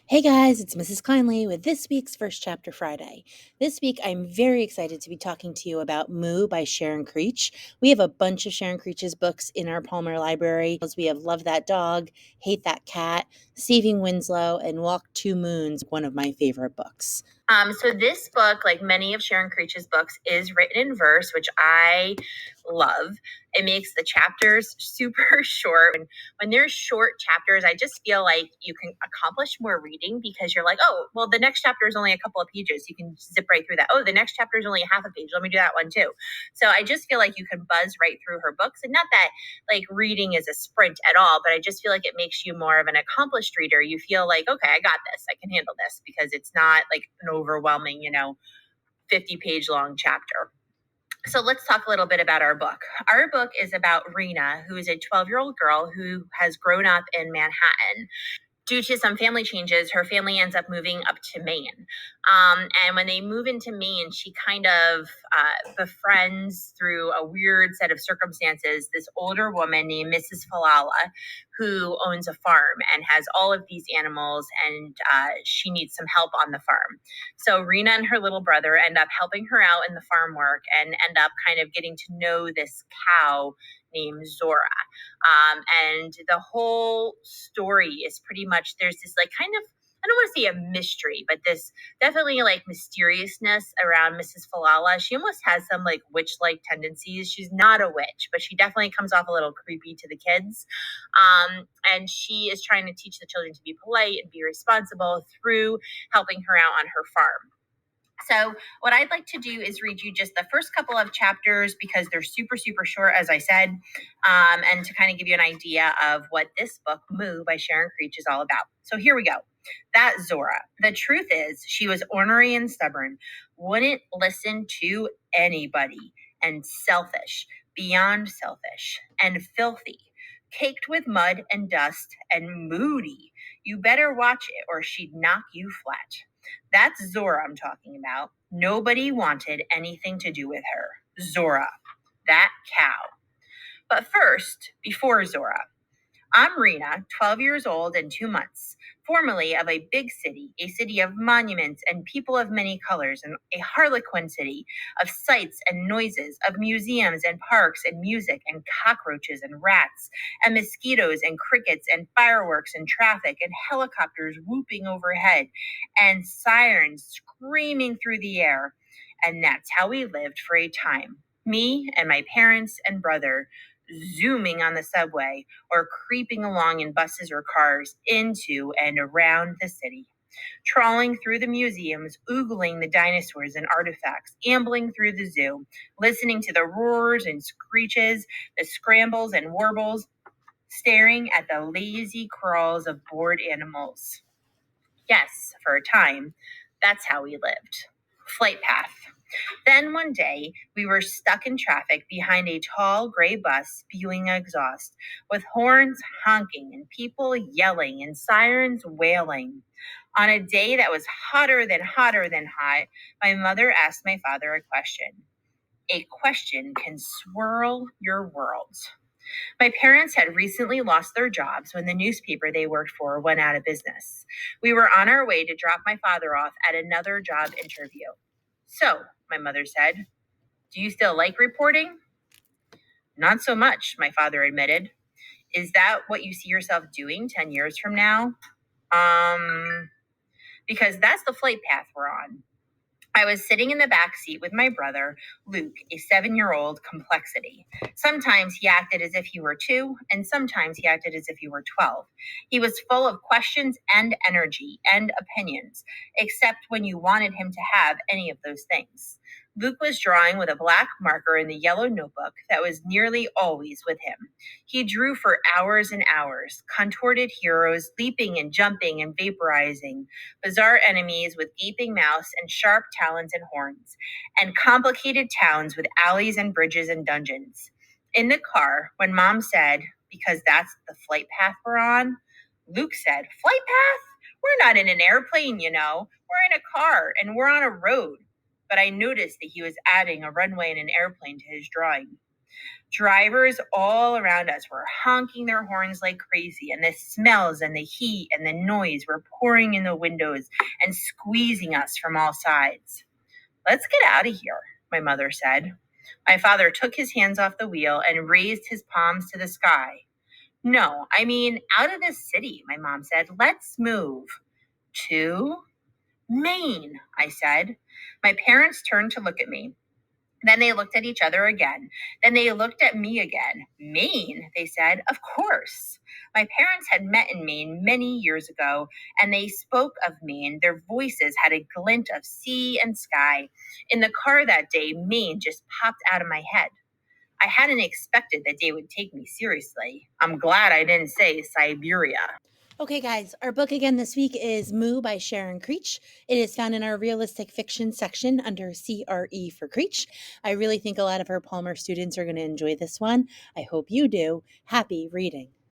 Hey guys, it's Mrs. Kindly with this week's First Chapter Friday. This week, I'm very excited to be talking to you about Moo by Sharon Creech. We have a bunch of Sharon Creech's books in our Palmer Library. We have Love That Dog, Hate That Cat, Saving Winslow, and Walk Two Moons, one of my favorite books. So this book, like many of Sharon Creech's books, is written in verse, which I love. It makes the chapters super short. When there's short chapters, I just feel like you can accomplish more reading because you're like, oh, well, the next chapter is only a couple of pages. You can zip right through that. Oh, the next chapter is only a half a page. Let me do that one too. So I just feel like you can buzz right through her books. And not that like reading is a sprint at all, but I just feel like it makes you more of an accomplished reader. You feel like, okay, I got this. I can handle this because it's not like an overwhelming, 50-page long chapter. So let's talk a little bit about our book. Our book is about Rena, who is a 12-year-old girl who has grown up in Manhattan. Due to some family changes, her family ends up moving up to Maine. And when they move into Maine, she kind of befriends through a weird set of circumstances this older woman named Mrs. Falala, who owns a farm and has all of these animals, and she needs some help on the farm. So Rena and her little brother end up helping her out in the farm work and end up kind of getting to know this cow named Zora. And the whole story is pretty much, there's this like kind of, I don't want to say a mystery, but this definitely like mysteriousness around Mrs. Falala. She almost has some like witch-like tendencies. She's not a witch, but she definitely comes off a little creepy to the kids. And she is trying to teach the children to be polite and be responsible through helping her out on her farm. So what I'd like to do is read you just the first couple of chapters because they're super, super short, as I said, and to kind of give you an idea of what this book, Moo by Sharon Creech, is all about. So here we go. That Zora. The truth is, she was ornery and stubborn, wouldn't listen to anybody, and selfish, beyond selfish, and filthy, caked with mud and dust, and moody. You better watch it or she'd knock you flat. That's Zora I'm talking about. Nobody wanted anything to do with her. Zora, that cow. But first, before Zora, I'm Rena, 12 years old and 2 months, formerly of a big city, a city of monuments and people of many colors, and a harlequin city of sights and noises, of museums and parks and music and cockroaches and rats and mosquitoes and crickets and fireworks and traffic and helicopters whooping overhead and sirens screaming through the air. And that's how we lived for a time. Me and my parents and brother zooming on the subway or creeping along in buses or cars into and around the city, trawling through the museums, oogling the dinosaurs and artifacts, ambling through the zoo, listening to the roars and screeches, the scrambles and warbles, staring at the lazy crawls of bored animals. Yes, for a time, that's how we lived. Flight path. Then one day, we were stuck in traffic behind a tall gray bus spewing exhaust, with horns honking and people yelling and sirens wailing. On a day that was hotter than hot, my mother asked my father a question. A question can swirl your world. My parents had recently lost their jobs when the newspaper they worked for went out of business. We were on our way to drop my father off at another job interview. So, my mother said, do you still like reporting? Not so much, my father admitted. Is that what you see yourself doing 10 years from now? Because that's the flight path we're on. I was sitting in the back seat with my brother, Luke, a 7-year-old complexity. Sometimes he acted as if he were 2, and sometimes he acted as if he were 12. He was full of questions and energy and opinions, except when you wanted him to have any of those things. Luke was drawing with a black marker in the yellow notebook that was nearly always with him. He drew for hours and hours, contorted heroes leaping and jumping and vaporizing, bizarre enemies with gaping mouths and sharp talons and horns, and complicated towns with alleys and bridges and dungeons. In the car, when Mom said, because that's the flight path we're on, Luke said, flight path? We're not in an airplane, you know. We're in a car and we're on a road. But I noticed that he was adding a runway and an airplane to his drawing. Drivers all around us were honking their horns like crazy, and the smells and the heat and the noise were pouring in the windows and squeezing us from all sides. "Let's get out of here," my mother said. My father took his hands off the wheel and raised his palms to the sky. "No, I mean out of this city," my mom said. "Let's move." "To Maine," I said. My parents turned to look at me. Then they looked at each other again. Then they looked at me again. "Maine," they said. "Of course." My parents had met in Maine many years ago, and they spoke of Maine. Their voices had a glint of sea and sky. In the car that day, Maine just popped out of my head. I hadn't expected that they would take me seriously. I'm glad I didn't say Siberia. Okay, guys, our book again this week is Moo by Sharon Creech. It is found in our realistic fiction section under CRE for Creech. I really think a lot of our Palmer students are going to enjoy this one. I hope you do. Happy reading.